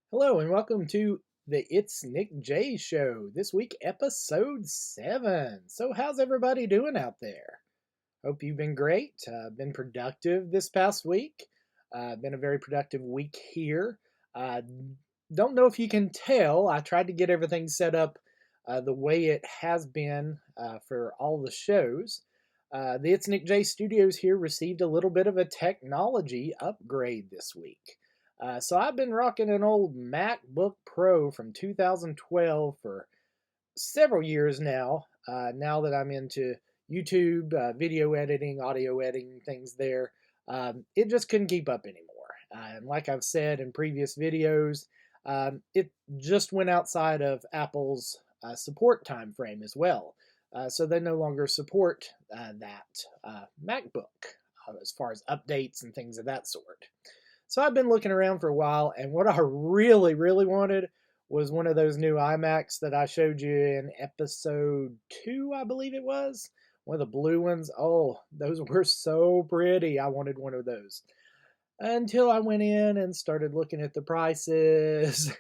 Hello and welcome to the ItsNickJ Show. This week, episode 7. So, how's everybody doing out there? Hope you've been great. Been productive this past week. Been a very productive week here. Uh, don't know if you can tell. I tried to get everything set up the way it has been for all the shows. The ItsNickJ Studios here received a little bit of a technology upgrade this week. So I've been rocking an old MacBook Pro from 2012 for several years now. Now that I'm into YouTube, video editing, audio editing, things there, it just couldn't keep up anymore. And like I've said in previous videos, it just went outside of Apple's support time frame as well. So they no longer support that MacBook as far as updates and things of that sort. So I've been looking around for a while, and what I really wanted was one of those new iMacs that I showed you in episode 2, I believe it was. One of the blue ones. Oh, those were so pretty. I wanted one of those. Until I went in and started looking at the prices.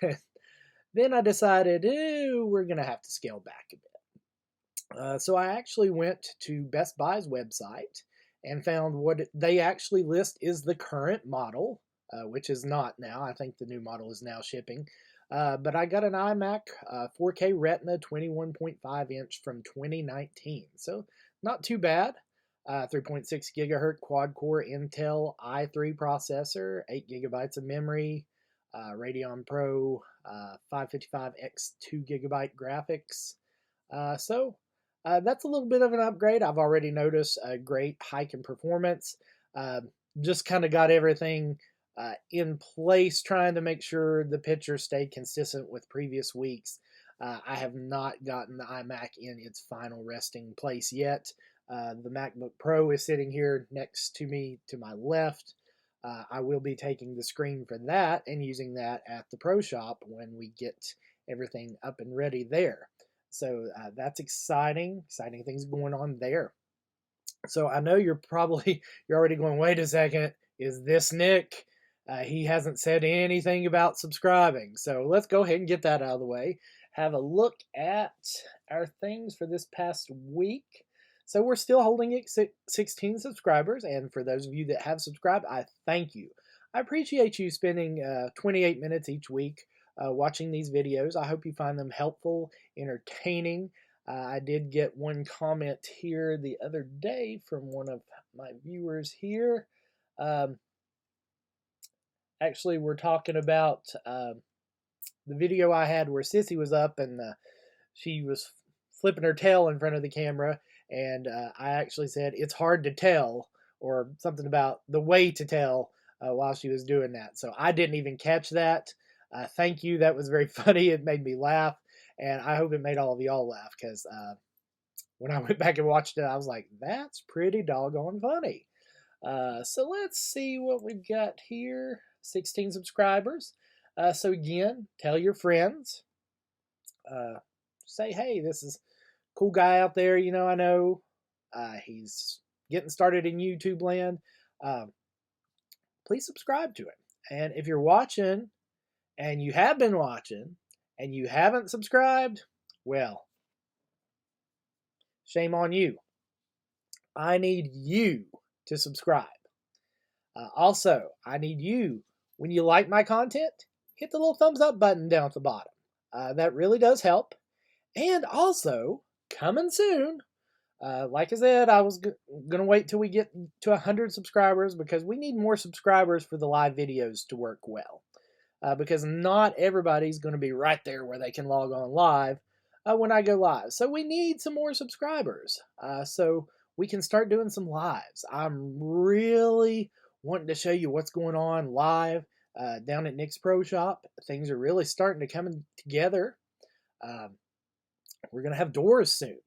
Then I decided, we're going to have to scale back a bit. So I actually went to Best Buy's website and found what they actually list is the current model. Which is not now. I think the new model is now shipping. But I got an iMac 4K Retina 21.5 inch from 2019. So not too bad. 3.6 gigahertz quad core Intel i3 processor, 8 gigabytes of memory, Radeon Pro 555X 2 gigabyte graphics. So that's a little bit of an upgrade. I've already noticed a great hike in performance. Just kind of got everything in place, trying to make sure the pictures stay consistent with previous weeks. I have not gotten the iMac in its final resting place yet. The MacBook Pro is sitting here next to me to my left. I will be taking the screen for that and using that at the Pro Shop when we get everything up and ready there. So that's exciting things going on there. So I know you're already going, wait a second, is this Nick? He hasn't said anything about subscribing. So let's go ahead and get that out of the way. Have a look at our things for this past week. So we're still holding it 16 subscribers. And for those of you that have subscribed, I thank you. I appreciate you spending 28 minutes each week watching these videos. I hope you find them helpful, entertaining. I did get one comment here the other day from one of my viewers here. Actually, we're talking about the video I had where Sissy was up and she was flipping her tail in front of the camera, and I actually said it's hard to tell, or something about the way to tell while she was doing that. So I didn't even catch that. Thank you. That was very funny. It made me laugh, and I hope it made all of y'all laugh, because when I went back and watched it, I was like, that's pretty doggone funny. So let's see what we've got here. 16 subscribers. So again, tell your friends. Say, hey, this is a cool guy out there. I know he's getting started in YouTube land. Please subscribe to him. And if you're watching and you have been watching and you haven't subscribed, well, shame on you. I need you to subscribe. Also, I need you, when you like my content, hit the little thumbs up button down at the bottom. That really does help. And also, coming soon, like I said, I was going to wait till we get to 100 subscribers, because we need more subscribers for the live videos to work well. Because not everybody's going to be right there where they can log on live when I go live. So we need some more subscribers so we can start doing some lives. I'm really wanting to show you what's going on live down at Nick's Pro Shop. Things are really starting to come together. We're going to have doors soon.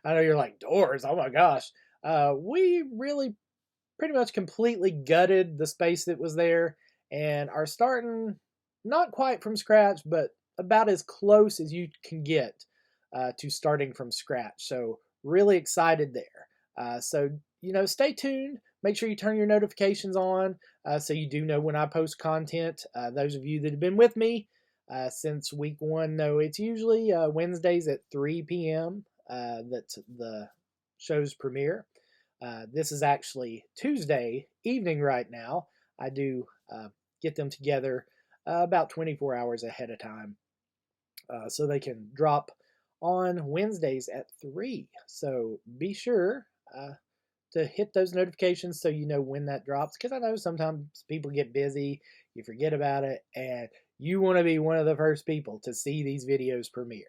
I know you're like, doors? Oh my gosh. We really pretty much completely gutted the space that was there and are starting, not quite from scratch, but about as close as you can get to starting from scratch. So really excited there. So stay tuned make sure you turn your notifications on so you do know when I post content. Those of you that have been with me since week 1 know it's usually Wednesdays at 3 p.m. That's the show's premiere. This is actually Tuesday evening right now. I do get them together about 24 hours ahead of time so they can drop on Wednesdays at 3. So be sure to hit those notifications so you know when that drops, because I know sometimes people get busy, you forget about it, and you want to be one of the first people to see these videos premiere.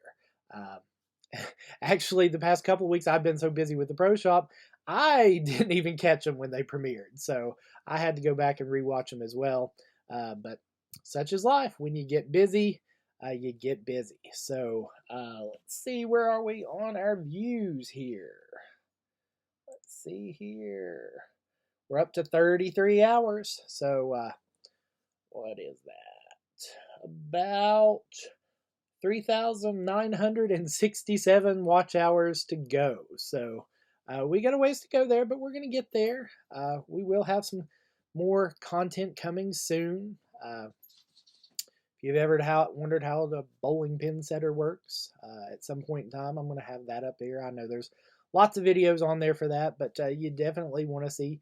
Actually, the past couple of weeks I've been so busy with the Pro Shop, I didn't even catch them when they premiered, so I had to go back and rewatch them as well. But such is life. When you get busy, you get busy. So let's see, where are we on our views here? Let's see here. We're up to 33 hours. So what is that? About 3,967 watch hours to go. So we got a ways to go there, but we're going to get there. We will have some more content coming soon. If you've ever wondered how the bowling pin setter works, at some point in time, I'm going to have that up there. I know there's lots of videos on there for that, but you definitely want to see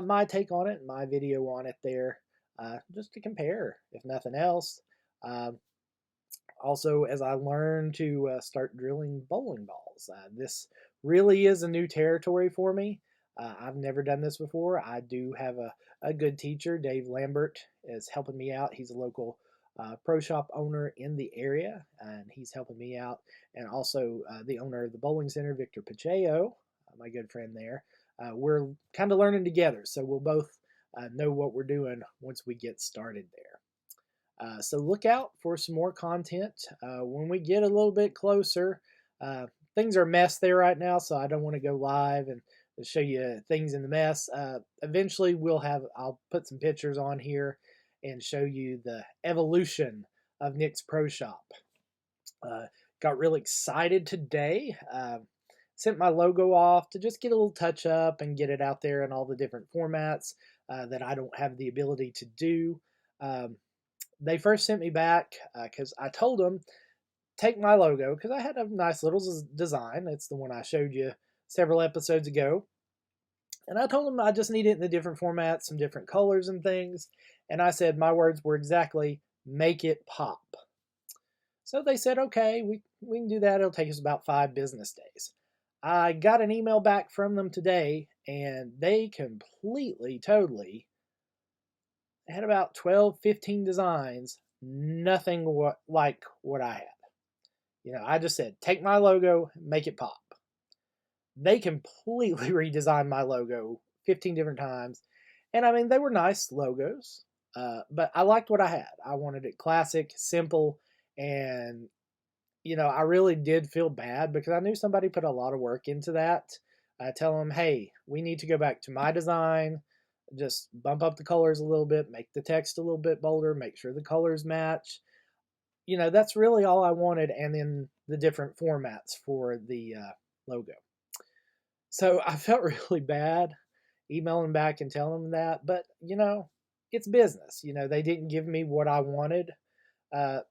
my take on it, my video on it there, just to compare, if nothing else. Also, as I learn to start drilling bowling balls, this really is a new territory for me. I've never done this before. I do have a good teacher. Dave Lambert is helping me out. He's a local pro shop owner in the area, and he's helping me out. And also the owner of the bowling center, Victor Pacheco, my good friend there. We're kind of learning together, so we'll both know what we're doing once we get started there. So look out for some more content when we get a little bit closer. Things are a mess there right now, so I don't want to go live and show you things in the mess. Eventually, I'll put some pictures on here and show you the evolution of Nick's Pro Shop. Got really excited today. Sent my logo off to just get a little touch up and get it out there in all the different formats that I don't have the ability to do. They first sent me back because I told them, take my logo, because I had a nice little design. It's the one I showed you several episodes ago. And I told them I just need it in the different formats, some different colors and things. And I said, my words were exactly, make it pop. So they said, okay, we can do that. It'll take us about 5 business days. I got an email back from them today, and they completely, totally had about 12, 15 designs, nothing like what I had. I just said, take my logo, make it pop. They completely redesigned my logo 15 different times. And I mean, they were nice logos, but I liked what I had. I wanted it classic, simple, and, I really did feel bad because I knew somebody put a lot of work into that. Tell them, hey, we need to go back to my design, just bump up the colors a little bit, make the text a little bit bolder, make sure the colors match. That's really all I wanted, and then the different formats for the logo. So I felt really bad emailing back and telling them that, but it's business. They didn't give me what I wanted. But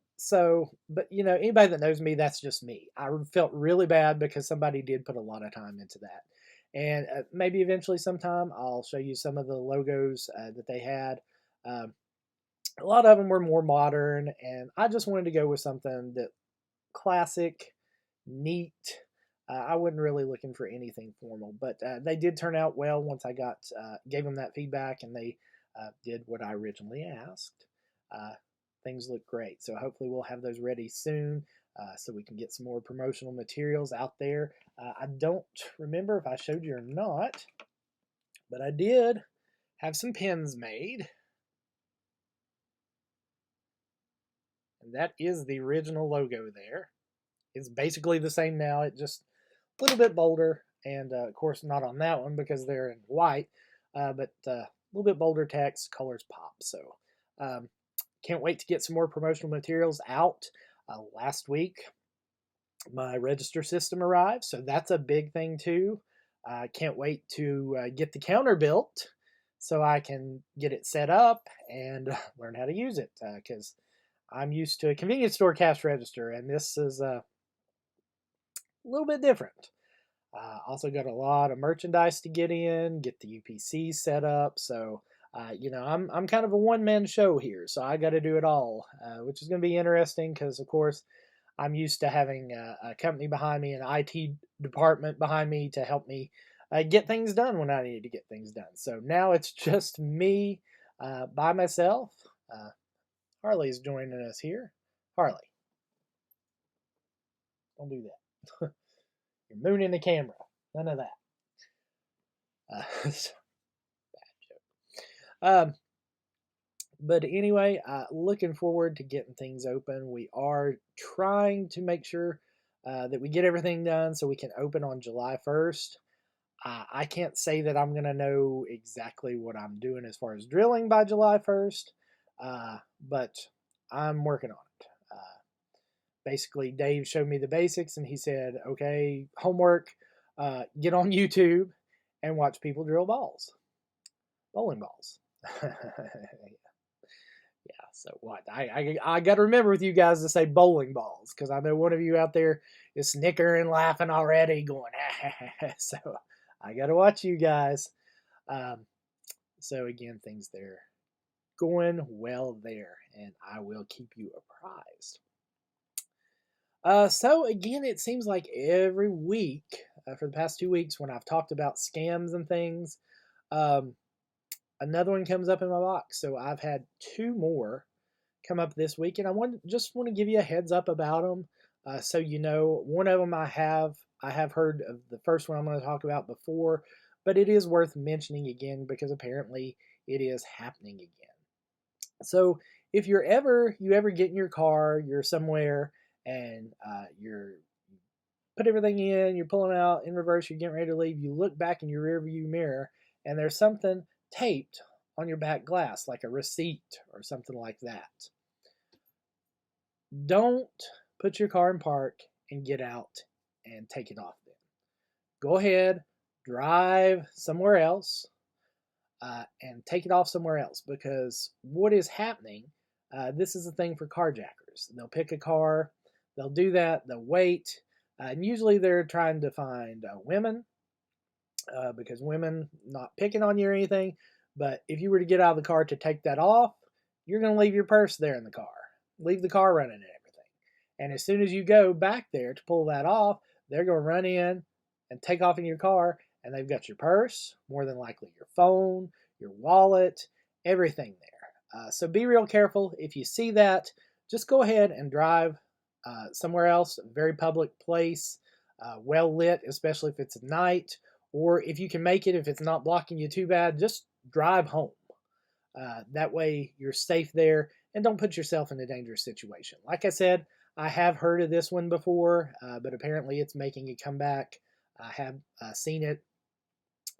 anybody that knows me, that's just me. I felt really bad because somebody did put a lot of time into that. And maybe eventually sometime I'll show you some of the logos that they had. A lot of them were more modern, and I just wanted to go with something that classic, neat. I wasn't really looking for anything formal, but they did turn out well once I gave them that feedback, and they did what I originally asked. Things look great, so hopefully we'll have those ready soon so we can get some more promotional materials out there. I don't remember if I showed you or not, but I did have some pins made. And that is the original logo there. It's basically the same now. It just a little bit bolder, and of course not on that one because they're in white, but a little bit bolder text, colors pop. So can't wait to get some more promotional materials out. Last week, my register system arrived, so that's a big thing too. Can't wait to get the counter built. so I can get it set up and learn how to use it, because I'm used to a convenience store cash register, and this is a little bit different. Also got a lot of merchandise to get the UPC set up. So, I'm kind of a one-man show here, so I got to do it all, which is going to be interesting because, of course, I'm used to having a company behind me, an IT department behind me to help me get things done when I need to get things done. So now it's just me by myself. Harley's joining us here. Harley, don't do that. You're mooning the camera. None of that. So, bad joke. But anyway, looking forward to getting things open. We are trying to make sure that we get everything done so we can open on July 1st. I can't say that I'm going to know exactly what I'm doing as far as drilling by July 1st, but I'm working on it. Basically, Dave showed me the basics and he said, okay, homework, get on YouTube and watch people drill bowling balls. Yeah, so what? I got to remember with you guys to say bowling balls because I know one of you out there is snickering, laughing already, going, so I got to watch you guys. So again, things there going well there, and I will keep you apprised. So again, it seems like every week for the past 2 weeks when I've talked about scams and things, another one comes up in my box. So I've had two more come up this week, and I just want to give you a heads up about them, so you know. One of them I have heard of the first one I'm going to talk about before, but it is worth mentioning again because apparently it is happening again. So if you ever get in your car, you're somewhere, and you're put everything in, you're pulling out in reverse, you're getting ready to leave, you look back in your rearview mirror, and there's something taped on your back glass, like a receipt or something like that. Don't put your car in park and get out and take it off then. Go ahead, drive somewhere else, and take it off somewhere else, because what is happening, this is a thing for carjackers. They'll pick a car, they'll do that, they'll wait, and usually they're trying to find women, because women, not picking on you or anything, but if you were to get out of the car to take that off, you're going to leave your purse there in the car, leave the car running and everything. And as soon as you go back there to pull that off, they're going to run in and take off in your car, and they've got your purse, more than likely your phone, your wallet, everything there. So be real careful. If you see that, just go ahead and drive somewhere else, a very public place, well lit, especially if it's at night, or if you can make it, if it's not blocking you too bad, just drive home. That way you're safe there and don't put yourself in a dangerous situation. Like I said, I have heard of this one before, but apparently it's making a comeback. I have seen it,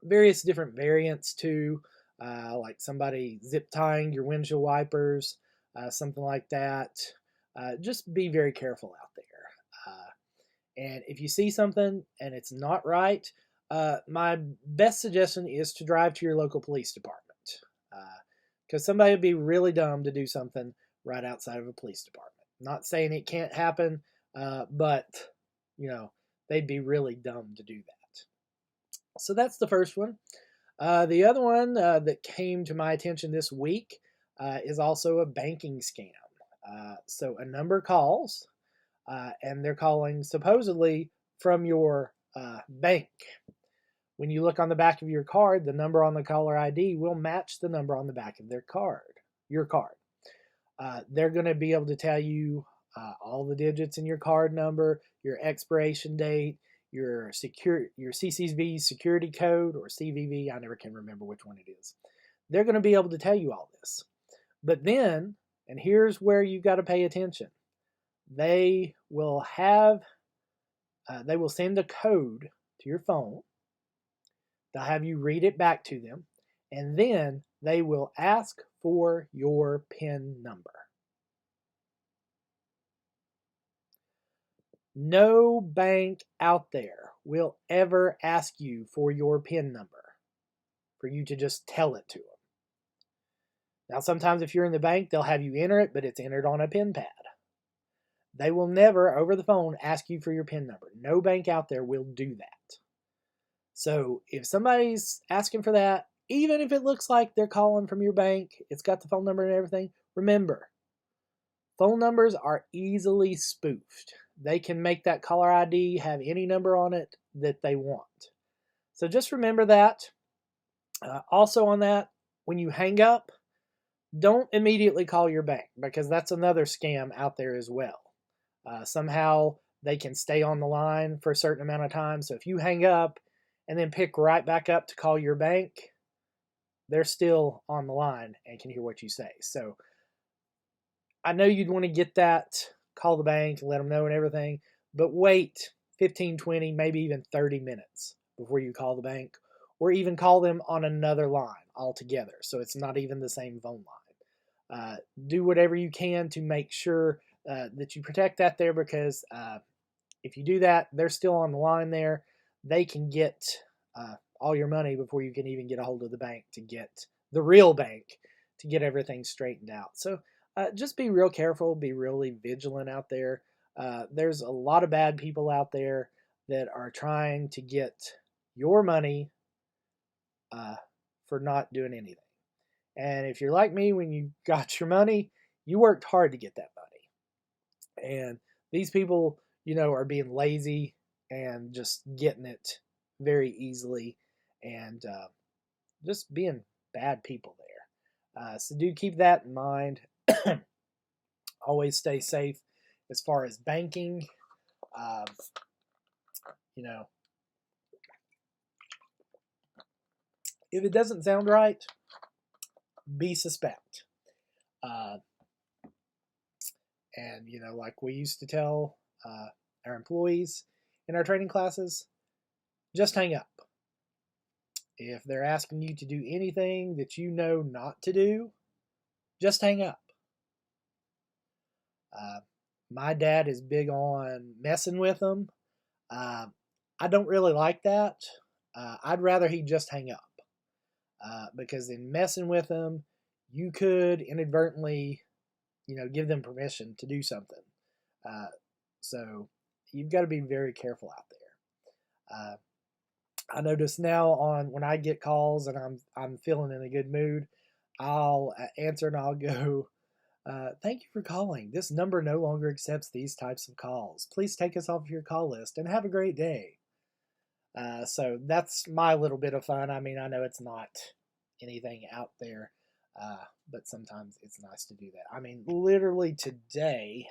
various different variants too, like somebody zip tying your windshield wipers, something like that. Just be very careful out there. And if you see something and it's not right, my best suggestion is to drive to your local police department, because somebody would be really dumb to do something right outside of a police department. Not saying it can't happen, but they'd be really dumb to do that. So that's the first one. The other one that came to my attention this week is also a banking scam. So a number calls, and they're calling supposedly from your bank. When you look on the back of your card, the number on the caller ID will match the number on the back of your card. They're going to be able to tell you all the digits in your card number, your expiration date, your CCV security code, or CVV. I never can remember which one it is. They're going to be able to tell you all this. But then, and here's where you got to pay attention, they will send a code to your phone. They'll have you read it back to them, and then they will ask for your PIN number. No bank out there will ever ask you for your PIN number. for you to just tell it to them. Now, sometimes if you're in the bank, they'll have you enter it, but it's entered on a PIN pad. They will never, over the phone, ask you for your PIN number. No bank out there will do that. So if somebody's asking for that, even if it looks like they're calling from your bank, it's got the phone number and everything, remember, phone numbers are easily spoofed. They can make that caller ID have any number on it that they want. So just remember that. Also on that, when you hang up, don't immediately call your bank, because that's another scam out there as well. Somehow they can stay on the line for a certain amount of time. So if you hang up and then pick right back up to call your bank, they're still on the line and can hear what you say. So I know you'd want to get that, call the bank, let them know and everything, but wait 15, 20, maybe even 30 minutes before you call the bank, or even call them on another line altogether, so it's not even the same phone line. Do whatever you can to make sure that you protect that there, because if you do that, they're still on the line there. They can get all your money before you can even get a hold of the bank, to get the real bank, to get everything straightened out. So just be real careful, be really vigilant out there. There's a lot of bad people out there that are trying to get your money for not doing anything. And if you're like me, when you got your money, you worked hard to get that money. And these people, are being lazy and just getting it very easily, and just being bad people there. So do keep that in mind. Always stay safe as far as banking. You know, if it doesn't sound right, be suspect. And, like we used to tell our employees in our training classes, just hang up. If they're asking you to do anything that you know not to do, just hang up. My dad is big on messing with them. I don't really like that. I'd rather he just hang up. Because in messing with them, you could inadvertently, give them permission to do something. So you've got to be very careful out there. I notice now when I get calls and I'm feeling in a good mood, I'll answer and I'll go, thank you for calling. This number no longer accepts these types of calls. Please take us off your call list and have a great day. So that's my little bit of fun. I mean, I know it's not anything out there, but sometimes it's nice to do that. I mean, literally today,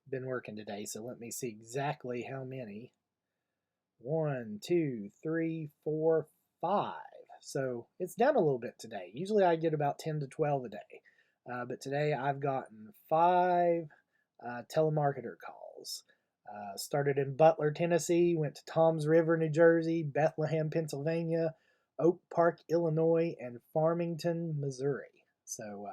been working today, so let me see exactly how many. 1, 2, 3, 4, 5. So it's down a little bit today. Usually I get about 10 to 12 a day. But today I've gotten 5 telemarketer calls. Started in Butler, Tennessee, went to Toms River, New Jersey, Bethlehem, Pennsylvania, Oak Park, Illinois, and Farmington, Missouri. So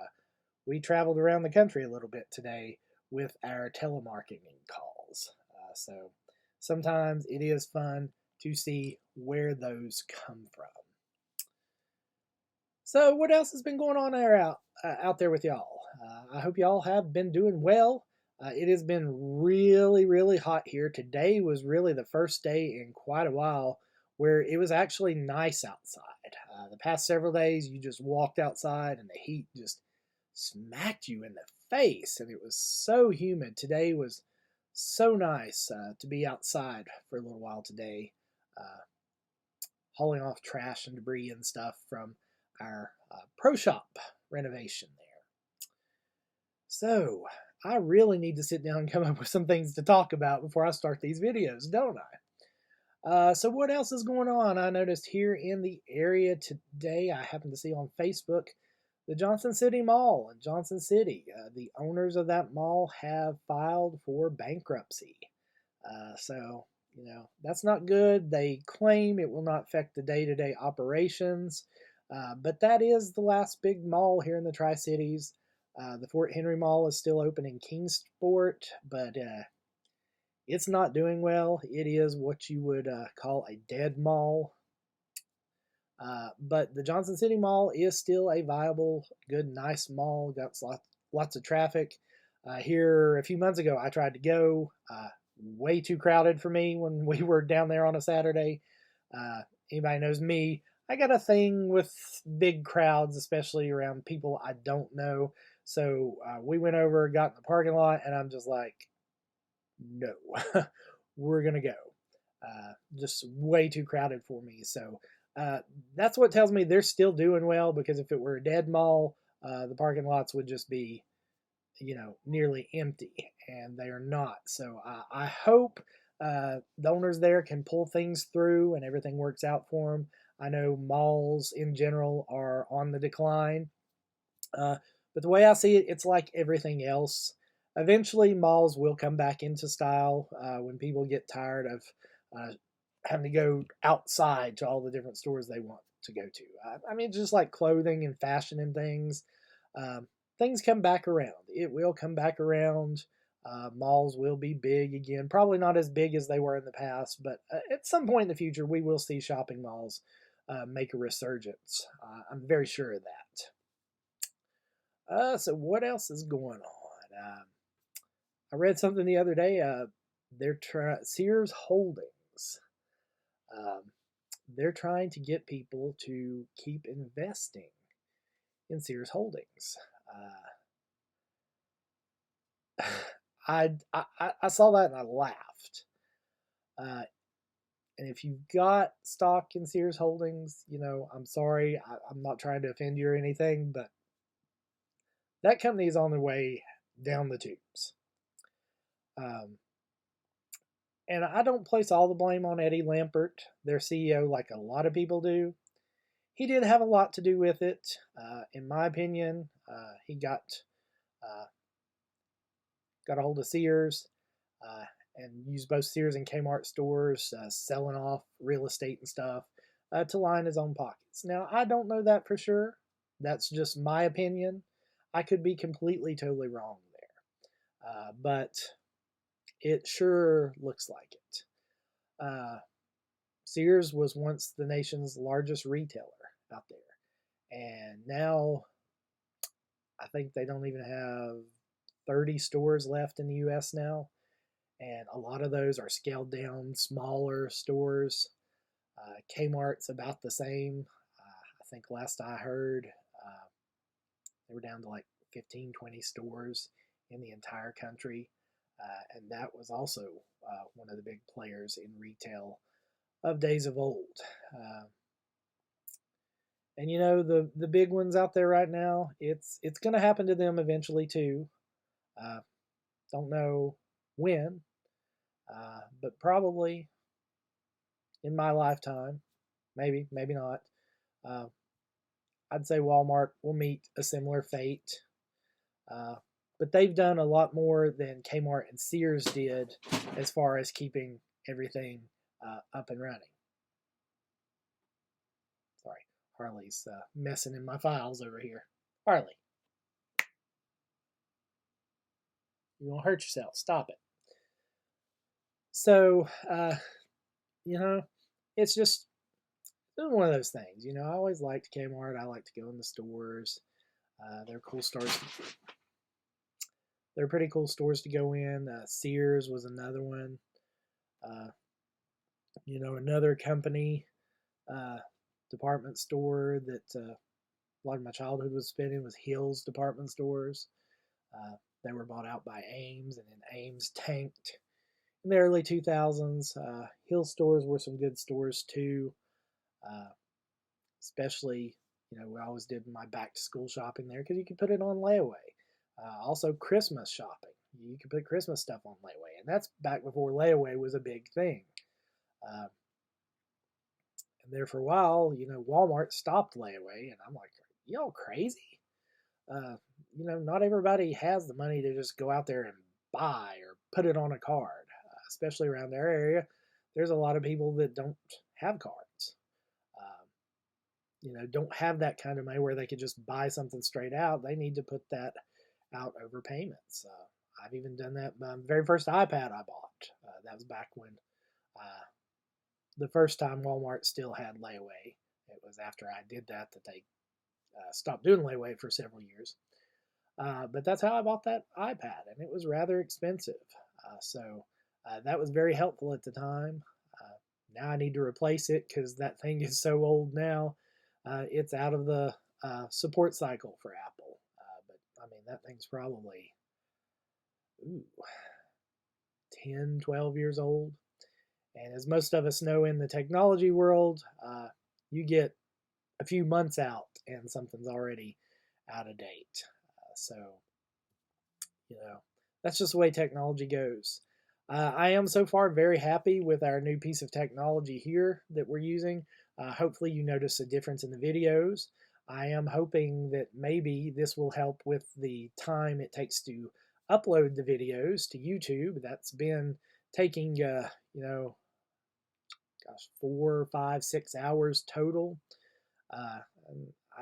we traveled around the country a little bit today with our telemarketing calls. So sometimes it is fun to see where those come from. So what else has been going on out there with y'all? I hope y'all have been doing well. It has been really, really hot here. Today was really the first day in quite a while where it was actually nice outside. The past several days, you just walked outside and the heat just smacked you in the face, and it was so humid. Today was so nice to be outside for a little while today, hauling off trash and debris and stuff from our pro shop renovation there. So I really need to sit down and come up with some things to talk about before I start these videos, don't I? So what else is going on? I noticed here in the area today, I happened to see on Facebook, the Johnson City Mall in Johnson City. The owners of that mall have filed for bankruptcy. So, that's not good. They claim it will not affect the day-to-day operations, but that is the last big mall here in the Tri-Cities. The Fort Henry Mall is still open in Kingsport, but it's not doing well. It is what you would call a dead mall. But the Johnson City Mall is still a viable, good, nice mall. Got lots of traffic. Here a few months ago, I tried to go. Way too crowded for me when we were down there on a Saturday. Uh, Anybody knows me, I got a thing with big crowds, especially around people I don't know. So we went over, got in the parking lot, and I'm just like, no, we're going to go. Just way too crowded for me. So uh, that's what tells me they're still doing well, because if it were a dead mall, the parking lots would just be, nearly empty, and they are not. So I hope the owners there can pull things through and everything works out for them. I know malls in general are on the decline, uh, but the way I see it, it's like everything else. Eventually, malls will come back into style when people get tired of uh, having to go outside to all the different stores they want to go to. I mean, just like clothing and fashion and things, um, things come back around. It will come back around. Malls will be big again. Probably not as big as they were in the past, but at some point in the future, we will see shopping malls make a resurgence. I'm very sure of that. So what else is going on? I read something the other day. They're Sears Holdings. Um, they're trying to get people to keep investing in Sears Holdings. I saw that and I laughed. Uh, and if you've got stock in Sears Holdings, I'm sorry. I'm not trying to offend you or anything, but that company is on their way down the tubes. Um, and I don't place all the blame on Eddie Lampert, their CEO, like a lot of people do. He did have a lot to do with it. In my opinion, he uh, got a hold of Sears uh, and used both Sears and Kmart stores, selling off real estate and stuff to line his own pockets. Now, I don't know that for sure. That's just my opinion. I could be completely, totally wrong there. But it sure looks like it. Uh, Sears was once the nation's largest retailer out there. And now I think they don't even have 30 stores left in the US now. And a lot of those are scaled down, smaller stores. Kmart's about the same. I think last I heard, they were down to like 15, 20 stores in the entire country. And that was also one of the big players in retail of days of old. And the big ones out there right now, it's going to happen to them eventually too. Uh, don't know when, but probably in my lifetime. Maybe not. Uh, I'd say Walmart will meet a similar fate. Uh, but they've done a lot more than Kmart and Sears did as far as keeping everything up and running. Sorry, Harley's messing in my files over here. Harley, you won't hurt yourself. Stop it. So, you know, it's just one of those things. I always liked Kmart. I like to go in the stores. They're cool stores. They're pretty cool stores to go in. Sears was another one. Uh, another company, uh, department store that a lot of my childhood was spent in was Hills department stores. They were bought out by Ames, and then Ames tanked in the early 2000s. Hill stores were some good stores too, uh, especially, we always did my back to school shopping there because you could put it on layaway. Also, Christmas shopping. You could put Christmas stuff on layaway, and that's back before layaway was a big thing. Uh, and there for a while, Walmart stopped layaway, and I'm like, y'all crazy? Not everybody has the money to just go out there and buy or put it on a card, especially around their area. There's a lot of people that don't have cards. Don't have that kind of money where they could just buy something straight out. They need to put that out over payments. I've even done that. My very first iPad I bought, that was back when the first time Walmart still had layaway, It was after I did that they stopped doing layaway for several years. But that's how I bought that iPad, and it was rather expensive. So that was very helpful at the time. Now I need to replace it because that thing is so old now. It's out of the support cycle for Apple. But I mean, that thing's probably ooh, 10, 12 years old. And as most of us know in the technology world, you get a few months out and something's already out of date. So, that's just the way technology goes. I am so far very happy with our new piece of technology here that we're using. Hopefully you notice a difference in the videos. I am hoping that maybe this will help with the time it takes to upload the videos to YouTube. That's been taking, 4, 5, 6 hours total.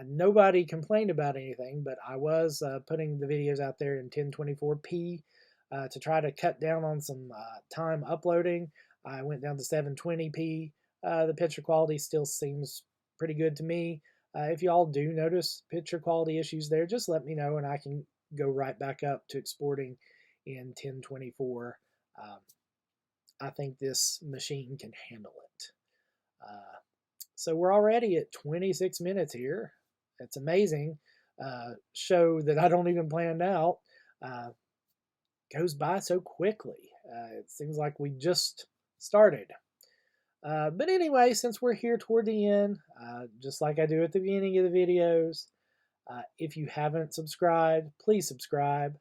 Nobody complained about anything, but I was putting the videos out there in 1024p to try to cut down on some time uploading. I went down to 720p. The picture quality still seems pretty good to me. If y'all do notice picture quality issues there, just let me know and I can go right back up to exporting in 1024. I think this machine can handle it. So we're already at 26 minutes here. It's amazing. Show that I don't even plan out goes by so quickly. It seems like we just started. But anyway, since we're here toward the end, just like I do at the beginning of the videos, if you haven't subscribed, please subscribe.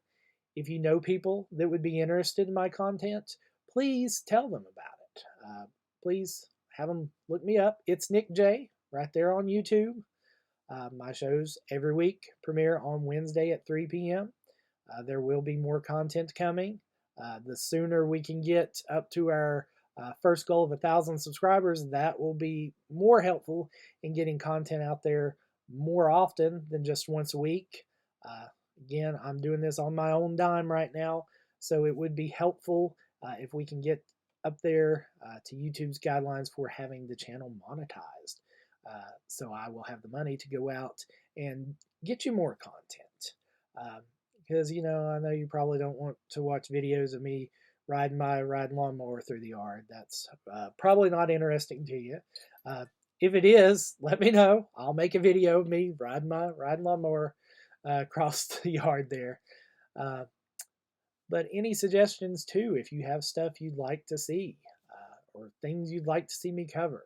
If you know people that would be interested in my content, please tell them about it. Please have them look me up. ItsNickJ right there on YouTube. My shows every week premiere on Wednesday at 3 p.m. There will be more content coming. The sooner we can get up to our first goal of 1,000 subscribers, that will be more helpful in getting content out there more often than just once a week. Again, I'm doing this on my own dime right now, so it would be helpful if we can get up there to YouTube's guidelines for having the channel monetized. So I will have the money to go out and get you more content. Because, I know you probably don't want to watch videos of me riding my lawnmower through the yard. That's probably not interesting to you. If it is, let me know. I'll make a video of me riding my lawnmower across the yard there. But any suggestions too, if you have stuff you'd like to see or things you'd like to see me cover.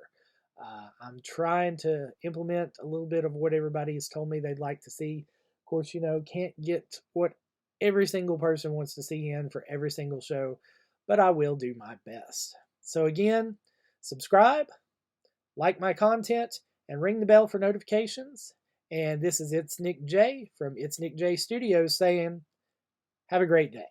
I'm trying to implement a little bit of what everybody has told me they'd like to see. Of course, can't get what every single person wants to see in for every single show, but I will do my best. So again, subscribe, like my content, and ring the bell for notifications. And this is ItsNickJ from ItsNickJ Studios saying, have a great day.